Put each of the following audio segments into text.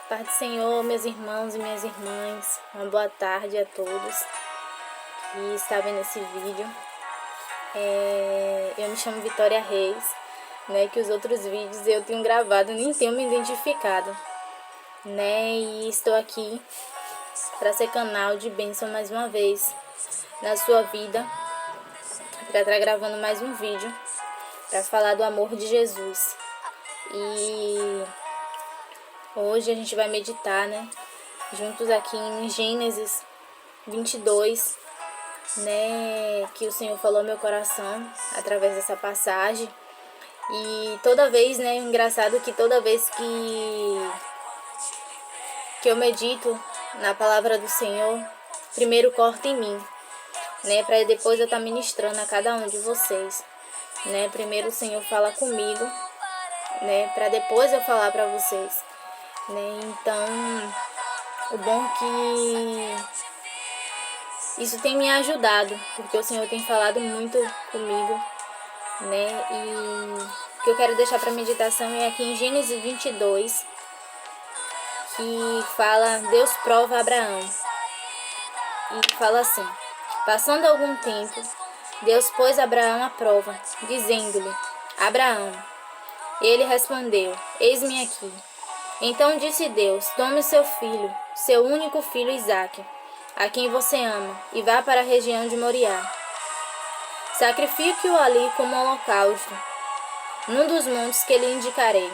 Paz do Senhor, meus irmãos e minhas irmãs. Uma boa tarde a todos que estão vendo esse vídeo. Eu me chamo Vitória Reis, que os outros vídeos eu tenho gravado, nem tenho me identificado, e estou aqui para ser canal de bênção mais uma vez na sua vida, para estar gravando mais um vídeo para falar do amor de Jesus. E hoje a gente vai meditar, juntos aqui em Gênesis 22, que o Senhor falou ao meu coração através dessa passagem. E toda vez, engraçado que toda vez que eu medito na palavra do Senhor, primeiro corta em mim, para depois eu estar ministrando a cada um de vocês, Primeiro o Senhor fala comigo, para depois eu falar para vocês, Então, o bom é que isso tem me ajudado, porque o Senhor tem falado muito comigo, E o que eu quero deixar para meditação é aqui em Gênesis 22, que fala, Deus prova Abraão. E fala assim: passando algum tempo, Deus pôs Abraão à prova, dizendo-lhe: Abraão. Ele respondeu: eis-me aqui. Então disse Deus: tome seu filho, seu único filho Isaque, a quem você ama, e vá para a região de Moriá. Sacrifique-o ali como holocausto, num dos montes que lhe indicarei.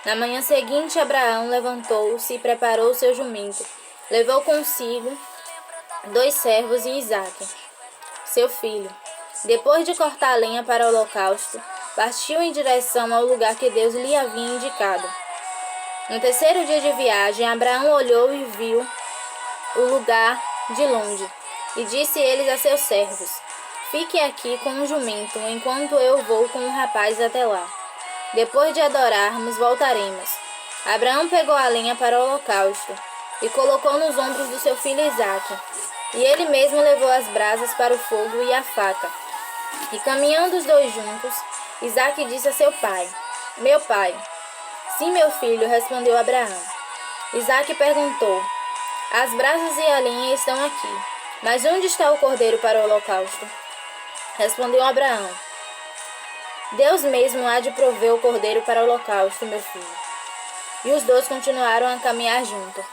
Na manhã seguinte, Abraão levantou-se e preparou seu jumento. Levou consigo 2 servos e Isaque, seu filho. Depois de cortar a lenha para o holocausto, partiu em direção ao lugar que Deus lhe havia indicado. No terceiro dia de viagem, Abraão olhou e viu o lugar de longe, e disse eles a seus servos: fiquem aqui com o jumento, enquanto eu vou com o rapaz até lá. Depois de adorarmos, voltaremos. Abraão pegou a lenha para o holocausto e colocou nos ombros do seu filho Isaque, e ele mesmo levou as brasas para o fogo e a faca. E caminhando os dois juntos, Isaque disse a seu pai: meu pai. Sim, meu filho, respondeu Abraão. Isaque perguntou: as brasas e a lenha estão aqui, mas onde está o cordeiro para o holocausto? Respondeu Abraão: Deus mesmo há de prover o cordeiro para o holocausto, meu filho. E os dois continuaram a caminhar junto.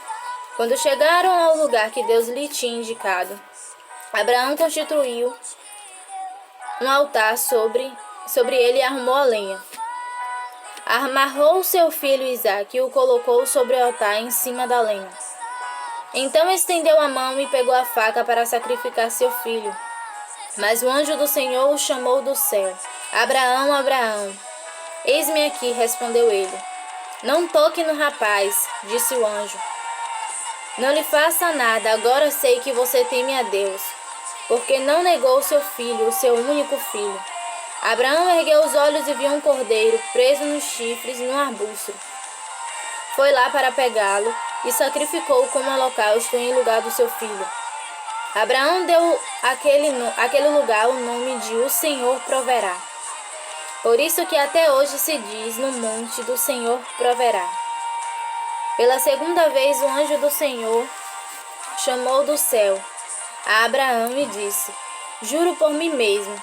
Quando chegaram ao lugar que Deus lhe tinha indicado, Abraão constituiu um altar sobre ele e arrumou a lenha. Amarrou seu filho Isaque e o colocou sobre o altar em cima da lenha. Então estendeu a mão e pegou a faca para sacrificar seu filho. Mas o anjo do Senhor o chamou do céu: Abraão, Abraão. Eis-me aqui, respondeu ele. Não toque no rapaz, disse o anjo. Não lhe faça nada, agora sei que você teme a Deus, porque não negou seu filho, o seu único filho. Abraão ergueu os olhos e viu um cordeiro preso nos chifres num arbusto. Foi lá para pegá-lo e sacrificou-o como holocausto em lugar do seu filho. Abraão deu àquele lugar o nome de O Senhor Proverá. Por isso que até hoje se diz: no monte do Senhor proverá. Pela segunda vez o anjo do Senhor chamou do céu a Abraão e disse: juro por mim mesmo,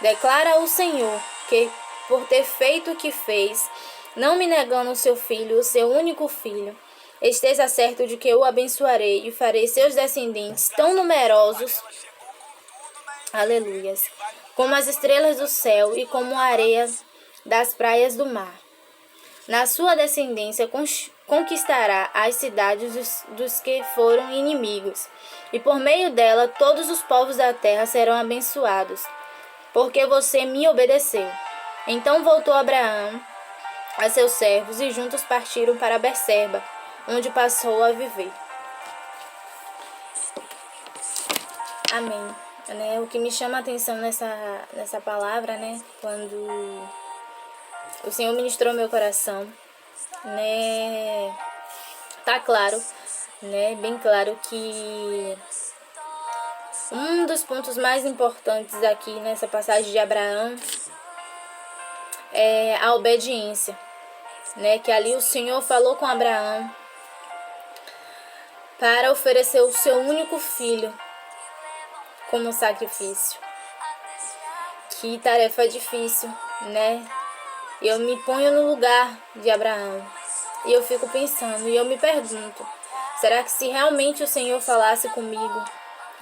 declara o Senhor, que por ter feito o que fez, não me negando o seu filho, o seu único filho, esteja certo de que eu o abençoarei e farei seus descendentes tão numerosos, aleluias, como as estrelas do céu e como a areia das praias do mar. Na sua descendência conquistará as cidades dos que foram inimigos, e por meio dela todos os povos da terra serão abençoados, porque você me obedeceu. Então voltou Abraão a seus servos e juntos partiram para Berseba, onde passou a viver. Amém. O que me chama a atenção nessa palavra, quando o Senhor ministrou meu coração, tá claro, bem claro que um dos pontos mais importantes aqui nessa passagem de Abraão é a obediência, que ali o Senhor falou com Abraão para oferecer o seu único filho como sacrifício. Que tarefa difícil, né? Eu me ponho no lugar de Abraão e eu fico pensando, e eu me pergunto, será que se realmente o Senhor falasse comigo,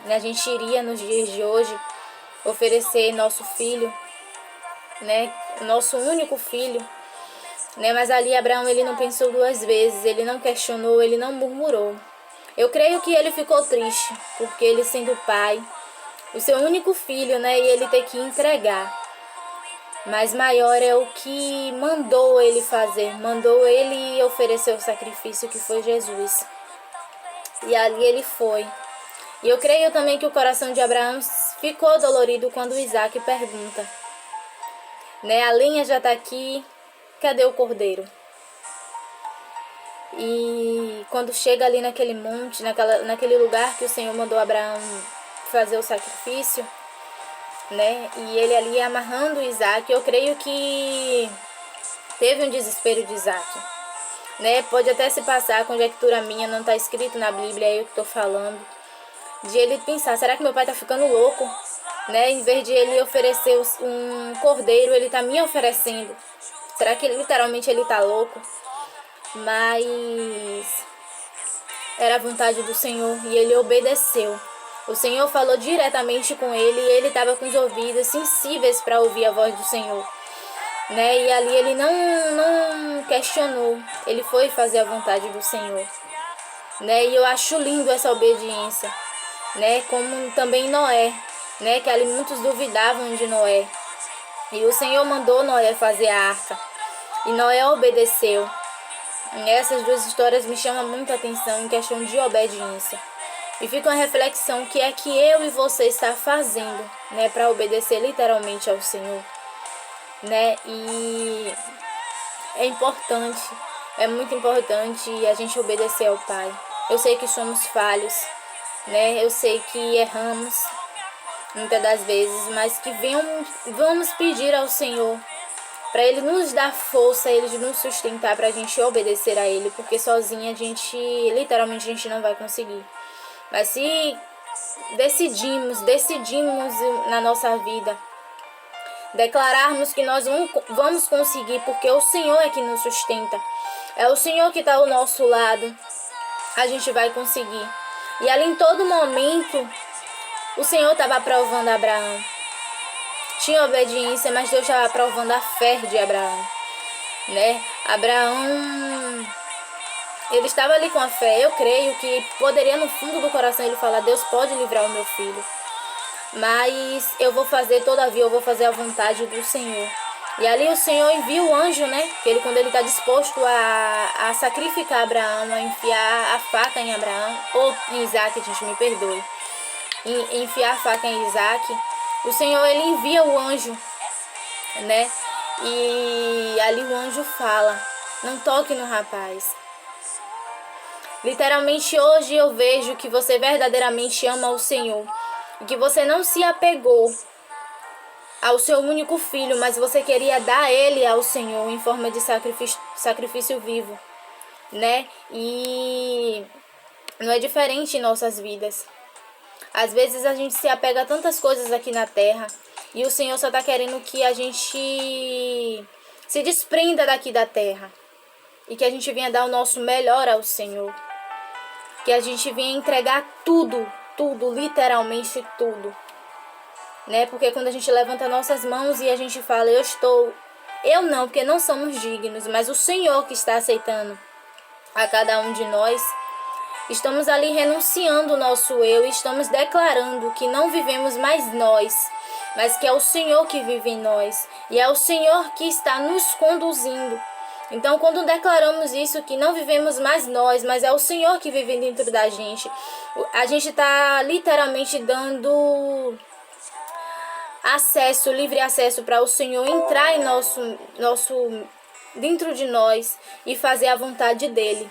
a gente iria nos dias de hoje oferecer nosso filho, né? Nosso único filho, né? Mas ali Abraão, ele não pensou duas vezes, ele não questionou, ele não murmurou. Eu creio que ele ficou triste, porque ele sendo pai, o seu único filho, né? E ele ter que entregar. Mas maior é o que mandou ele fazer, mandou ele oferecer o sacrifício, que foi Jesus. E ali ele foi. E eu creio também que o coração de Abraão ficou dolorido quando Isaac pergunta, né? A lenha já está aqui, cadê o cordeiro? E quando chega ali naquele monte, naquele lugar que o Senhor mandou Abraão fazer o sacrifício, né? E ele ali amarrando Isaac, eu creio que teve um desespero de Isaac, né? Pode até se passar, conjectura minha, não está escrito na Bíblia, é eu que estou falando, de ele pensar, será que meu pai está ficando louco, né? Em vez de ele oferecer um cordeiro, ele está me oferecendo. Será que literalmente ele está louco? Mas era a vontade do Senhor e ele obedeceu. O Senhor falou diretamente com ele e ele estava com os ouvidos sensíveis para ouvir a voz do Senhor, né? E ali ele não questionou, ele foi fazer a vontade do Senhor, né? E eu acho lindo essa obediência, né? Como também Noé, né? Que ali muitos duvidavam de Noé e o Senhor mandou Noé fazer a arca e Noé obedeceu. Essas duas histórias me chamam muita atenção em questão de obediência. E fica uma reflexão, que é que eu e você está fazendo, né, para obedecer literalmente ao Senhor, né? E é importante, é muito importante a gente obedecer ao Pai. Eu sei que somos falhos, né? Eu sei que erramos muitas das vezes, mas que vamos pedir ao Senhor para Ele nos dar força, Ele nos sustentar para a gente obedecer a Ele, porque sozinha literalmente a gente não vai conseguir. Mas se decidimos na nossa vida, declararmos que nós vamos conseguir, porque o Senhor é que nos sustenta, é o Senhor que está ao nosso lado, a gente vai conseguir. E ali em todo momento, o Senhor estava provando Abraão. Tinha obediência, mas Deus estava provando a fé de Abraão, né? Abraão, ele estava ali com a fé. Eu creio que poderia no fundo do coração ele falar, Deus pode livrar o meu filho, mas eu vou fazer, todavia eu vou fazer a vontade do Senhor. E ali o Senhor envia o anjo, né? Que quando ele está disposto a sacrificar Abraão, a enfiar a faca em Abraão, ou em Isaac, gente, me perdoe, enfiar a faca em Isaac, o Senhor, ele envia o anjo, né? E ali o anjo fala, não toque no rapaz. Literalmente hoje eu vejo que você verdadeiramente ama o Senhor. E que você não se apegou ao seu único filho, mas você queria dar ele ao Senhor em forma de sacrifício vivo, né? E não é diferente em nossas vidas. Às vezes a gente se apega a tantas coisas aqui na terra e o Senhor só está querendo que a gente se desprenda daqui da terra e que a gente venha dar o nosso melhor ao Senhor. Que a gente venha entregar tudo, literalmente tudo, né? Porque quando a gente levanta nossas mãos e a gente fala, eu não, porque não somos dignos, mas o Senhor que está aceitando a cada um de nós, estamos ali renunciando o nosso eu e estamos declarando que não vivemos mais nós, mas que é o Senhor que vive em nós e é o Senhor que está nos conduzindo. Então, quando declaramos isso, que não vivemos mais nós, mas é o Senhor que vive dentro da gente, a gente está literalmente dando acesso, livre acesso para o Senhor entrar em dentro de nós e fazer a vontade dele.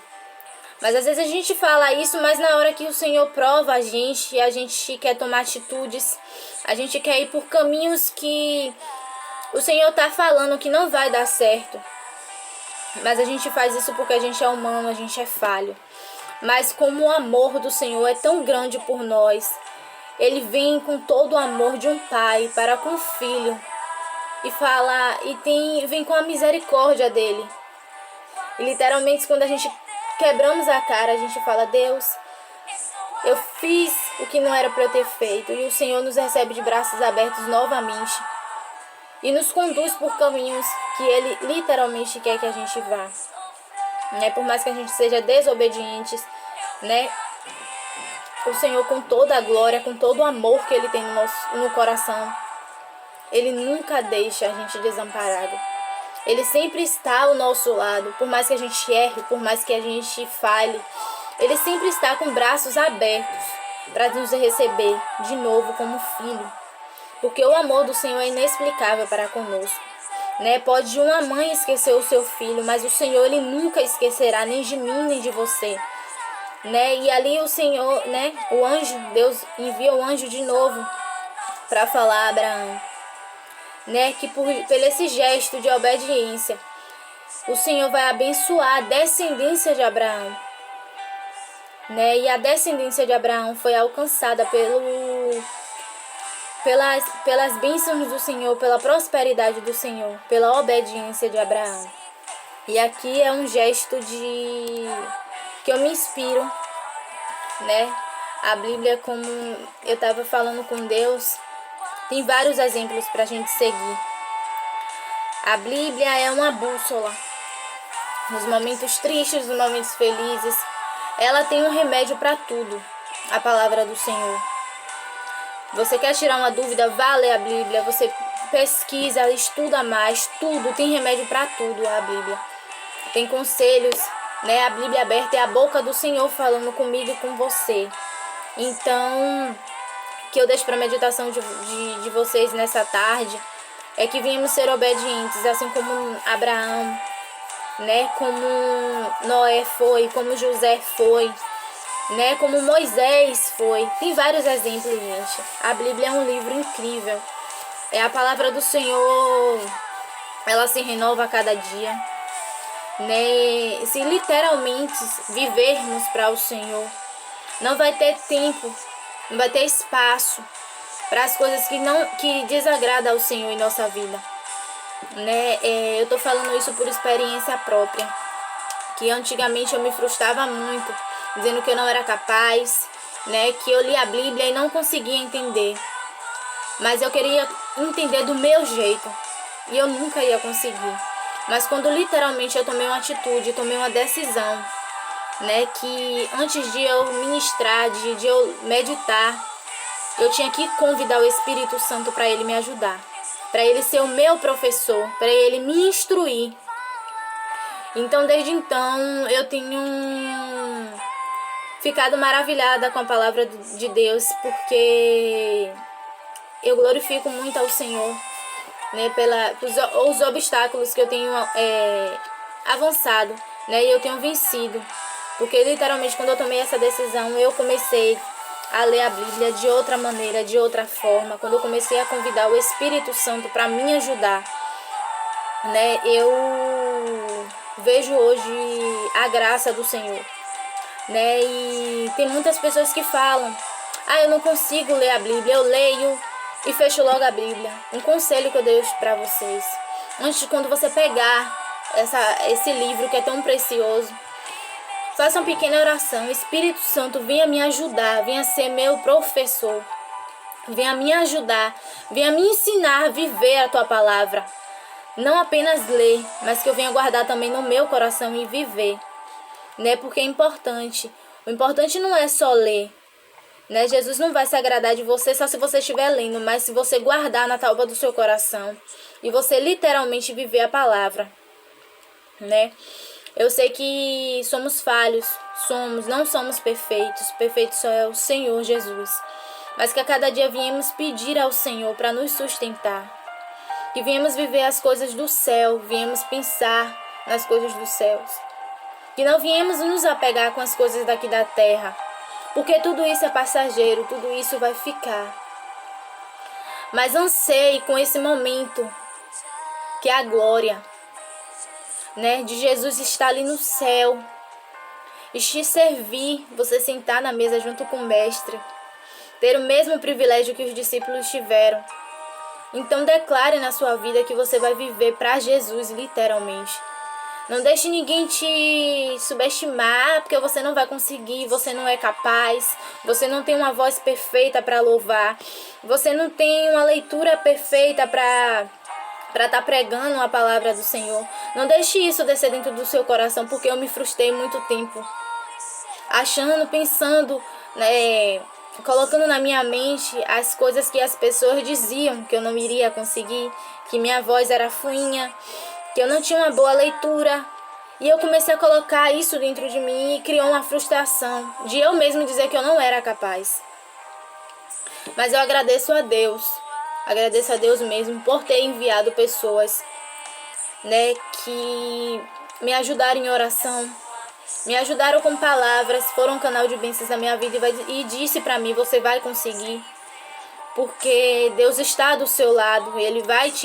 Mas às vezes a gente fala isso, mas na hora que o Senhor prova a gente quer tomar atitudes, a gente quer ir por caminhos que o Senhor está falando que não vai dar certo. Mas a gente faz isso porque a gente é humano, a gente é falho. Mas como o amor do Senhor é tão grande por nós, Ele vem com todo o amor de um pai para com o filho e fala vem com a misericórdia dele. E literalmente quando a gente quebramos a cara, a gente fala: Deus, eu fiz o que não era para eu ter feito, e o Senhor nos recebe de braços abertos novamente e nos conduz por caminhos que Ele literalmente quer que a gente vá, né? Por mais que a gente seja desobedientes, né? O Senhor, com toda a glória, com todo o amor que Ele tem no coração, Ele nunca deixa a gente desamparado. Ele sempre está ao nosso lado, por mais que a gente erre, por mais que a gente falhe. Ele sempre está com braços abertos para nos receber de novo como filho. Porque o amor do Senhor é inexplicável para conosco, né? Pode uma mãe esquecer o seu filho, mas o Senhor, Ele nunca esquecerá, nem de mim, nem de você, né? E ali o Senhor, né? O anjo, Deus envia o anjo de novo para falar a Abraão, né? Que por esse gesto de obediência, o Senhor vai abençoar a descendência de Abraão, né? E a descendência de Abraão foi alcançada pelas bênçãos do Senhor, pela prosperidade do Senhor, pela obediência de Abraão. E aqui é um gesto que eu me inspiro, né? A Bíblia, como eu estava falando com Deus, tem vários exemplos para a gente seguir. A Bíblia é uma bússola. Nos momentos tristes, nos momentos felizes, ela tem um remédio para tudo, a palavra do Senhor. Você quer tirar uma dúvida? Vá ler a Bíblia. Você pesquisa, estuda mais. Tudo, tem remédio para tudo a Bíblia. Tem conselhos, né? A Bíblia aberta é a boca do Senhor falando comigo e com você. Então, que eu deixo para meditação de vocês nessa tarde é que venhamos ser obedientes, assim como Abraão, né? Como Noé foi, como José foi, né? Como Moisés foi. Tem vários exemplos, gente. A Bíblia é um livro incrível. É a palavra do Senhor, ela se renova a cada dia, né? Se literalmente vivermos para o Senhor, não vai ter tempo, não vai ter espaço para as coisas que desagradam ao Senhor em nossa vida, né? Eu tô falando isso por experiência própria, que antigamente eu me frustrava muito, dizendo que eu não era capaz, né? Que eu li a Bíblia e não conseguia entender, mas eu queria entender do meu jeito e eu nunca ia conseguir. Mas quando literalmente eu tomei uma atitude, tomei uma decisão, né? Que antes de eu ministrar, de eu meditar, eu tinha que convidar o Espírito Santo para Ele me ajudar, para Ele ser o meu professor, para Ele me instruir. Então, desde então, eu tenho ficado maravilhada com a palavra de Deus, porque eu glorifico muito ao Senhor, né, pelos obstáculos que eu tenho avançado, né, e eu tenho vencido. Porque literalmente quando eu tomei essa decisão, eu comecei a ler a Bíblia de outra maneira, de outra forma. Quando eu comecei a convidar o Espírito Santo para me ajudar, né, eu vejo hoje a graça do Senhor, né? E tem muitas pessoas que falam: ah, eu não consigo ler a Bíblia, eu leio e fecho logo a Bíblia. Um conselho que eu deixo para vocês: antes de quando você pegar esse livro que é tão precioso, faça uma pequena oração. Espírito Santo, venha me ajudar, venha ser meu professor, venha me ajudar, venha me ensinar a viver a tua palavra. Não apenas ler, mas que eu venha guardar também no meu coração e viver, né? Porque é importante. O importante não é só ler, né? Jesus não vai se agradar de você só se você estiver lendo, mas se você guardar na tábua do seu coração e você literalmente viver a palavra, né? Eu sei que somos falhos, não somos perfeitos. Perfeito só é o Senhor Jesus. Mas que a cada dia viemos pedir ao Senhor para nos sustentar. Que viemos viver as coisas do céu, viemos pensar nas coisas dos céus. Que não viemos nos apegar com as coisas daqui da terra, porque tudo isso é passageiro, tudo isso vai ficar. Mas anseie com esse momento, que é a glória, né, de Jesus estar ali no céu. e te servir, você sentar na mesa junto com o mestre, ter o mesmo privilégio que os discípulos tiveram. Então declare na sua vida que você vai viver para Jesus, literalmente. Não deixe ninguém te subestimar, porque você não vai conseguir, você não é capaz, você não tem uma voz perfeita para louvar, você não tem uma leitura perfeita para estar pregando a palavra do Senhor. Não deixe isso descer dentro do seu coração, porque eu me frustrei muito tempo, achando, pensando, colocando na minha mente as coisas que as pessoas diziam que eu não iria conseguir, que minha voz era fuinha, que eu não tinha uma boa leitura. E eu comecei a colocar isso dentro de mim e criou uma frustração de eu mesmo dizer que eu não era capaz. Mas eu agradeço a Deus mesmo por ter enviado pessoas, que me ajudaram em oração, me ajudaram com palavras, foram um canal de bênçãos na minha vida e disse pra mim: você vai conseguir, porque Deus está do seu lado, Ele vai te